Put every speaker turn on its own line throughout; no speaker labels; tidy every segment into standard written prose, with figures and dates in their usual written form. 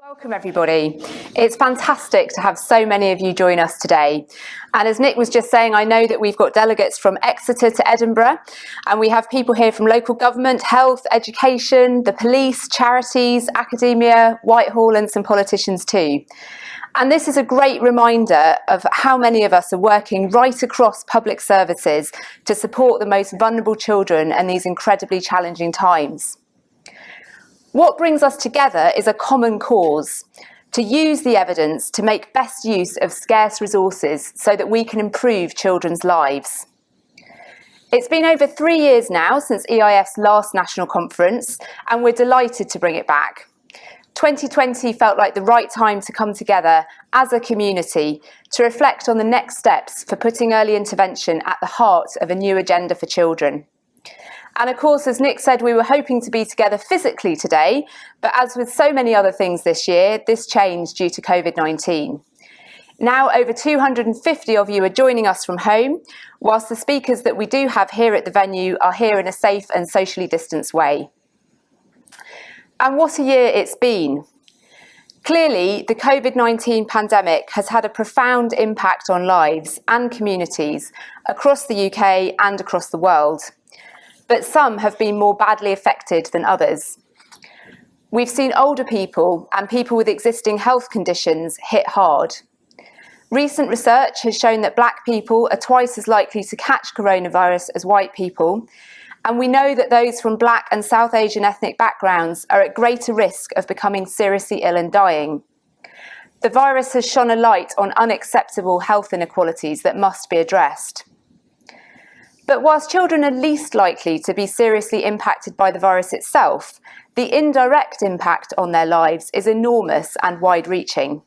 Welcome everybody. It's fantastic to have so many of you join us today. And as Nick was just saying, I know that we've got delegates from Exeter to Edinburgh, and we have people here from local government, health, education, the police, charities, academia, Whitehall, and some politicians too. And this is a great reminder of how many of us are working right across public services to support the most vulnerable children in these incredibly challenging times. What brings us together is a common cause: to use the evidence to make best use of scarce resources so that we can improve children's lives. It's been over 3 years now since EIF's last national conference, and we're delighted to bring it back. 2020 felt like the right time to come together as a community to reflect on the next steps for putting early intervention at the heart of a new agenda for children. And of course, as Nick said, we were hoping to be together physically today, but as with so many other things this year, this changed due to COVID-19. Now over 250 of you are joining us from home, whilst the speakers that we do have here at the venue are here in a safe and socially distanced way. And what a year it's been. Clearly, the COVID-19 pandemic has had a profound impact on lives and communities across the UK and across the world. But some have been more badly affected than others. We've seen older people and people with existing health conditions hit hard. Recent research has shown that Black people are twice as likely to catch coronavirus as white people, and we know that those from Black and South Asian ethnic backgrounds are at greater risk of becoming seriously ill and dying. The virus has shone a light on unacceptable health inequalities that must be addressed. But whilst children are least likely to be seriously impacted by the virus itself, the indirect impact on their lives is enormous and wide-reaching.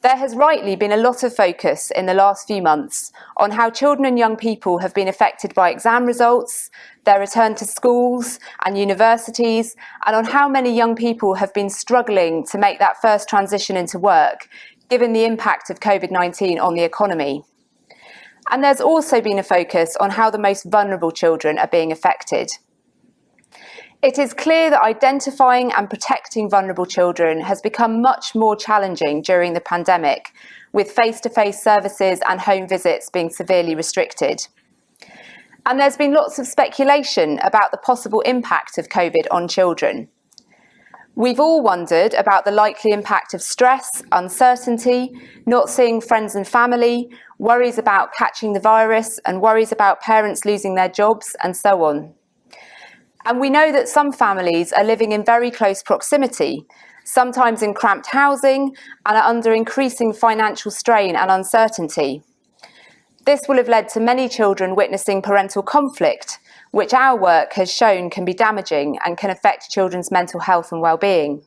There has rightly been a lot of focus in the last few months on how children and young people have been affected by exam results, their return to schools and universities, and on how many young people have been struggling to make that first transition into work, given the impact of COVID-19 on the economy. And there's also been a focus on how the most vulnerable children are being affected. It is clear that identifying and protecting vulnerable children has become much more challenging during the pandemic, with face-to-face services and home visits being severely restricted. And there's been lots of speculation about the possible impact of COVID on children. We've all wondered about the likely impact of stress, uncertainty, not seeing friends and family, worries about catching the virus, and worries about parents losing their jobs, and so on. And we know that some families are living in very close proximity, sometimes in cramped housing, and are under increasing financial strain and uncertainty. This will have led to many children witnessing parental conflict, which our work has shown can be damaging and can affect children's mental health and well-being.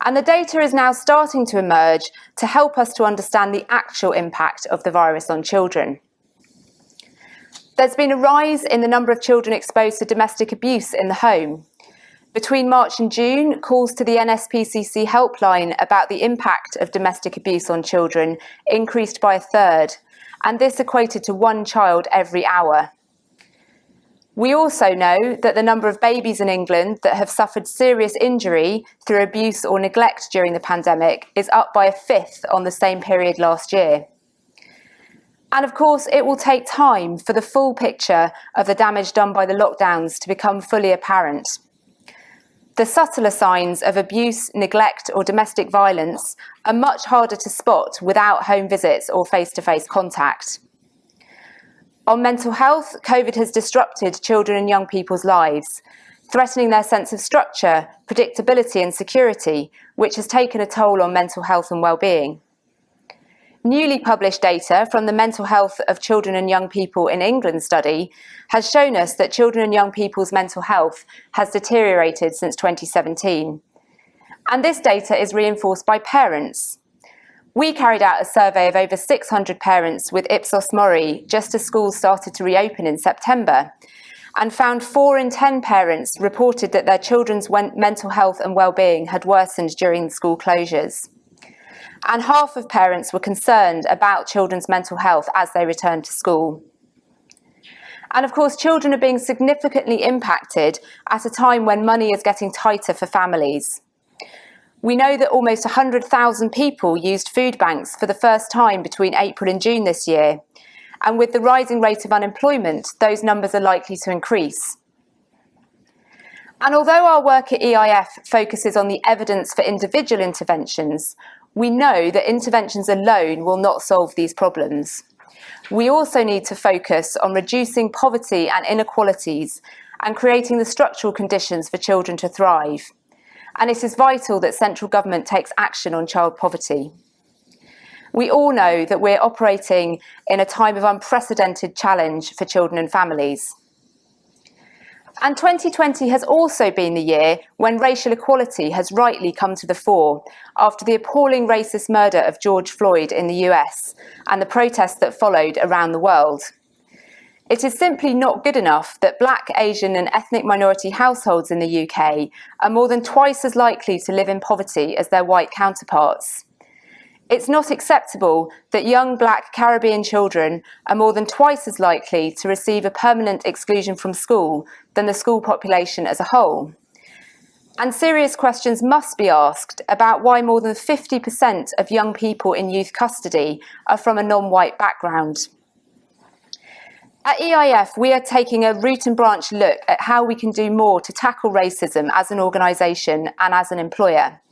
And the data is now starting to emerge to help us to understand the actual impact of the virus on children. There's been a rise in the number of children exposed to domestic abuse in the home. Between March and June, calls to the NSPCC helpline about the impact of domestic abuse on children increased by a third, and this equated to 1 child every hour. We also know that the number of babies in England that have suffered serious injury through abuse or neglect during the pandemic is up by a fifth on the same period last year. And of course, it will take time for the full picture of the damage done by the lockdowns to become fully apparent. The subtler signs of abuse, neglect, or domestic violence are much harder to spot without home visits or face-to-face contact. On mental health, COVID has disrupted children and young people's lives, threatening their sense of structure, predictability and security, which has taken a toll on mental health and well-being. Newly published data from the Mental Health of Children and Young People in England study has shown us that children and young people's mental health has deteriorated since 2017. And this data is reinforced by parents. We carried out a survey of over 600 parents with Ipsos Mori just as schools started to reopen in September, and found 4 in 10 parents reported that their children's mental health and well-being had worsened during the school closures. And half of parents were concerned about children's mental health as they returned to school. And of course, children are being significantly impacted at a time when money is getting tighter for families. We know that almost 100,000 people used food banks for the first time between April and June this year. And with the rising rate of unemployment, those numbers are likely to increase. And although our work at EIF focuses on the evidence for individual interventions, we know that interventions alone will not solve these problems. We also need to focus on reducing poverty and inequalities and creating the structural conditions for children to thrive. And it is vital that central government takes action on child poverty. We all know that we're operating in a time of unprecedented challenge for children and families. And 2020 has also been the year when racial equality has rightly come to the fore after the appalling racist murder of George Floyd in the US and the protests that followed around the world. It is simply not good enough that Black, Asian and ethnic minority households in the UK are more than twice as likely to live in poverty as their white counterparts. It's not acceptable that young Black Caribbean children are more than twice as likely to receive a permanent exclusion from school than the school population as a whole. And serious questions must be asked about why more than 50% of young people in youth custody are from a non-white background. At EIF, we are taking a root and branch look at how we can do more to tackle racism as an organisation and as an employer.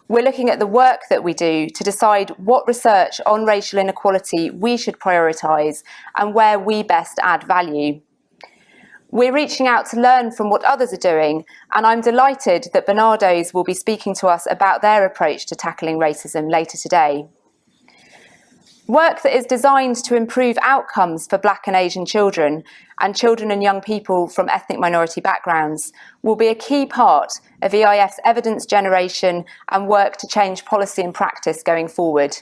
We're looking at the work that we do to decide what research on racial inequality we should prioritise and where we best add value. We're reaching out to learn from what others are doing, and I'm delighted that Bernardo's will be speaking to us about their approach to tackling racism later today. Work that is designed to improve outcomes for Black and Asian children and young people from ethnic minority backgrounds will be a key part of EIF's evidence generation and work to change policy and practice going forward.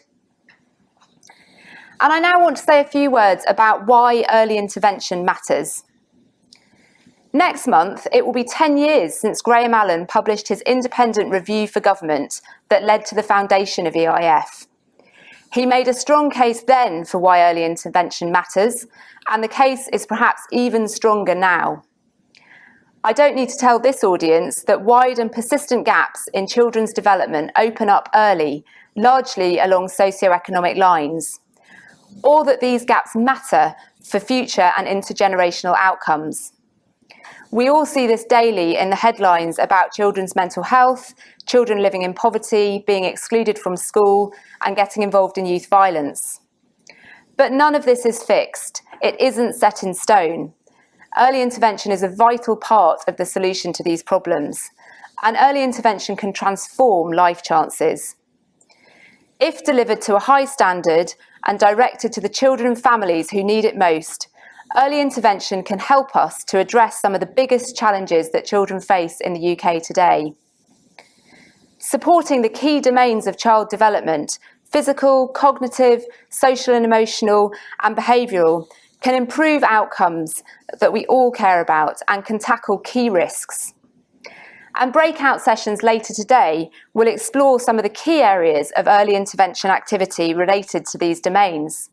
And I now want to say a few words about why early intervention matters. Next month, it will be 10 years since Graham Allen published his independent review for government that led to the foundation of EIF. He made a strong case then for why early intervention matters, and the case is perhaps even stronger now. I don't need to tell this audience that wide and persistent gaps in children's development open up early, largely along socioeconomic lines, or that these gaps matter for future and intergenerational outcomes. We all see this daily in the headlines about children's mental health, children living in poverty, being excluded from school, and getting involved in youth violence. But none of this is fixed. It isn't set in stone. Early intervention is a vital part of the solution to these problems, and early intervention can transform life chances. If delivered to a high standard and directed to the children and families who need it most, early intervention can help us to address some of the biggest challenges that children face in the UK today. Supporting the key domains of child development, physical, cognitive, social and emotional, and behavioural, can improve outcomes that we all care about and can tackle key risks. And breakout sessions later today will explore some of the key areas of early intervention activity related to these domains,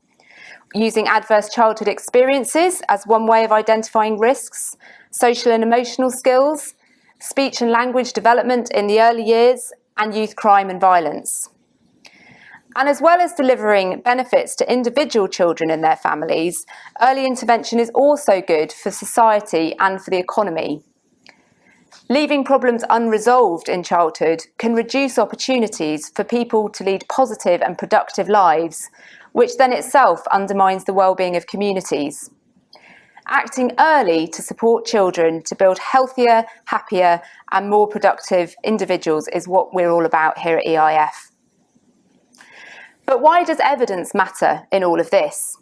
using adverse childhood experiences as one way of identifying risks, social and emotional skills, speech and language development in the early years, and youth crime and violence. And as well as delivering benefits to individual children and their families, early intervention is also good for society and for the economy. Leaving problems unresolved in childhood can reduce opportunities for people to lead positive and productive lives, which then itself undermines the well-being of communities. Acting early to support children to build healthier, happier and more productive individuals is what we're all about here at EIF. But why does evidence matter in all of this?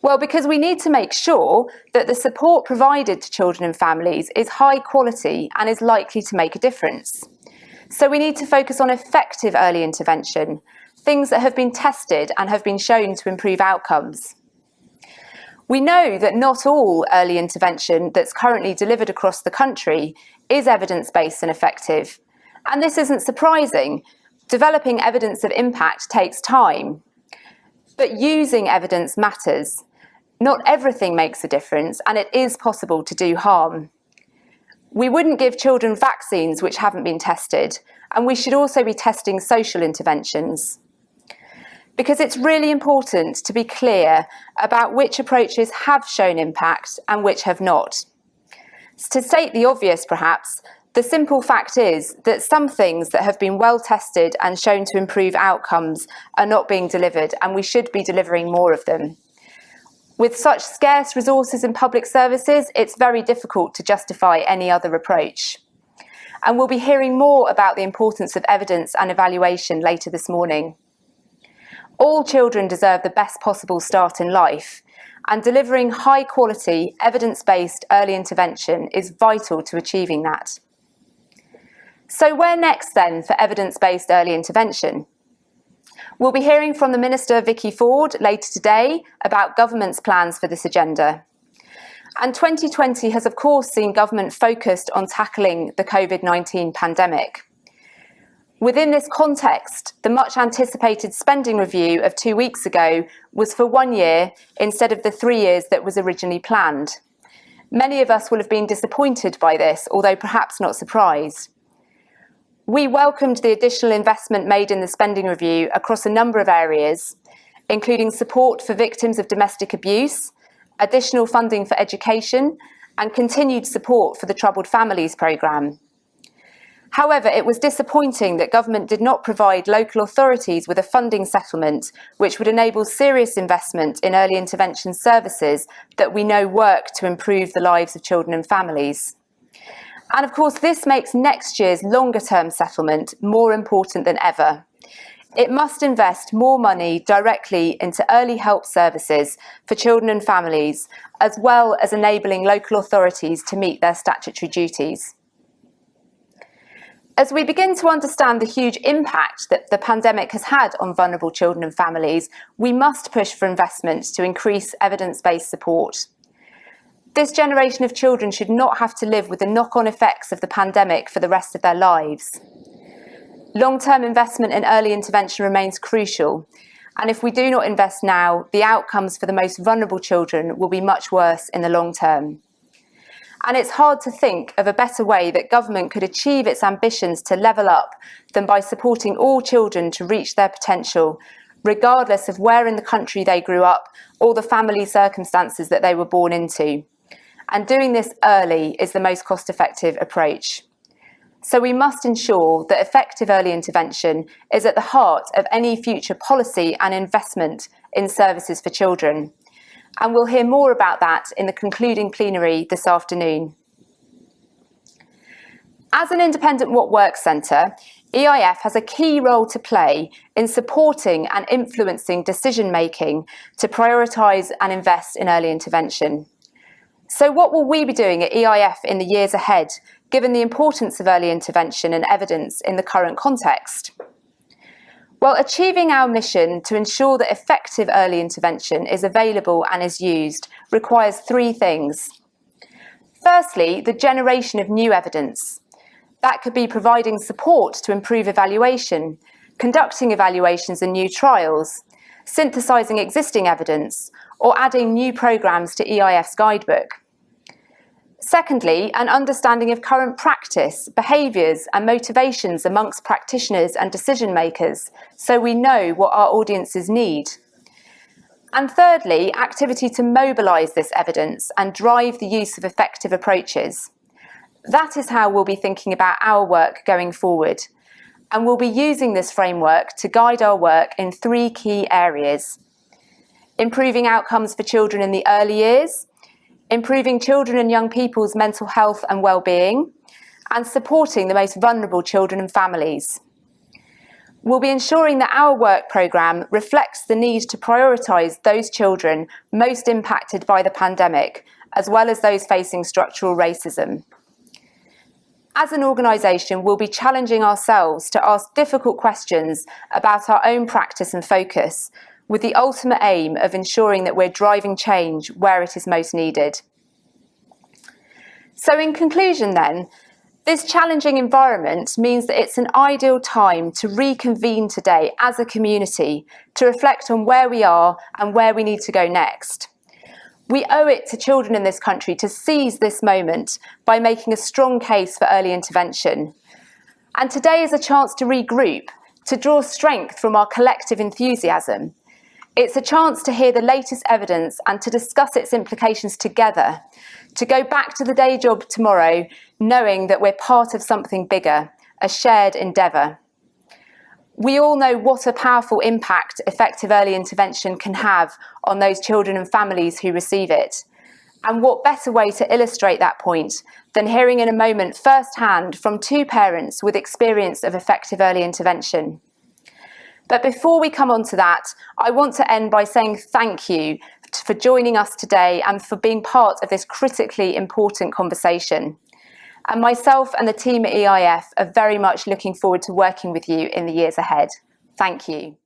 Well, because we need to make sure that the support provided to children and families is high quality and is likely to make a difference. So we need to focus on effective early intervention, things that have been tested and have been shown to improve outcomes. We know that not all early intervention that's currently delivered across the country is evidence-based and effective. And this isn't surprising. Developing evidence of impact takes time. But using evidence matters. Not everything makes a difference, and it is possible to do harm. We wouldn't give children vaccines which haven't been tested, and we should also be testing social interventions. Because it's really important to be clear about which approaches have shown impact and which have not. To state the obvious, perhaps, the simple fact is that some things that have been well tested and shown to improve outcomes are not being delivered, and we should be delivering more of them. With such scarce resources in public services, it's very difficult to justify any other approach. And we'll be hearing more about the importance of evidence and evaluation later this morning. All children deserve the best possible start in life, and delivering high-quality, evidence-based early intervention is vital to achieving that. So where next then for evidence-based early intervention? We'll be hearing from the Minister Vicky Ford later today about government's plans for this agenda. And 2020 has of course seen government focused on tackling the COVID-19 pandemic. Within this context, the much anticipated spending review of 2 weeks ago was for 1 year instead of the 3 years that was originally planned. Many of us will have been disappointed by this, although perhaps not surprised. We welcomed the additional investment made in the spending review across a number of areas, including support for victims of domestic abuse, additional funding for education, and continued support for the Troubled Families programme. However, it was disappointing that government did not provide local authorities with a funding settlement which would enable serious investment in early intervention services that we know work to improve the lives of children and families. And of course, this makes next year's longer-term settlement more important than ever. It must invest more money directly into early help services for children and families, as well as enabling local authorities to meet their statutory duties. As we begin to understand the huge impact that the pandemic has had on vulnerable children and families, we must push for investment to increase evidence-based support. This generation of children should not have to live with the knock-on effects of the pandemic for the rest of their lives. Long-term investment in early intervention remains crucial, and if we do not invest now, the outcomes for the most vulnerable children will be much worse in the long term. And it's hard to think of a better way that government could achieve its ambitions to level up than by supporting all children to reach their potential, regardless of where in the country they grew up or the family circumstances that they were born into. And doing this early is the most cost-effective approach. So we must ensure that effective early intervention is at the heart of any future policy and investment in services for children. And we'll hear more about that in the concluding plenary this afternoon. As an independent What Works centre, EIF has a key role to play in supporting and influencing decision-making to prioritise and invest in early intervention. So what will we be doing at EIF in the years ahead, given the importance of early intervention and evidence in the current context? Well, achieving our mission to ensure that effective early intervention is available and is used requires three things. Firstly, the generation of new evidence. That could be providing support to improve evaluation, conducting evaluations and new trials, synthesising existing evidence, or adding new programmes to EIF's guidebook. Secondly, an understanding of current practice, behaviours and motivations amongst practitioners and decision makers, so we know what our audiences need. And thirdly, activity to mobilise this evidence and drive the use of effective approaches. That is how we'll be thinking about our work going forward. And we'll be using this framework to guide our work in three key areas: improving outcomes for children in the early years, improving children and young people's mental health and well-being, and supporting the most vulnerable children and families. We'll be ensuring that our work programme reflects the need to prioritise those children most impacted by the pandemic, as well as those facing structural racism. As an organisation, we'll be challenging ourselves to ask difficult questions about our own practice and focus, with the ultimate aim of ensuring that we're driving change where it is most needed. So in conclusion then, this challenging environment means that it's an ideal time to reconvene today as a community to reflect on where we are and where we need to go next. We owe it to children in this country to seize this moment by making a strong case for early intervention. And today is a chance to regroup, to draw strength from our collective enthusiasm. It's a chance to hear the latest evidence and to discuss its implications together, to go back to the day job tomorrow, knowing that we're part of something bigger, a shared endeavour. We all know what a powerful impact effective early intervention can have on those children and families who receive it. And what better way to illustrate that point than hearing in a moment firsthand from two parents with experience of effective early intervention. But before we come on to that, I want to end by saying thank you for joining us today and for being part of this critically important conversation. And myself and the team at EIF are very much looking forward to working with you in the years ahead. Thank you.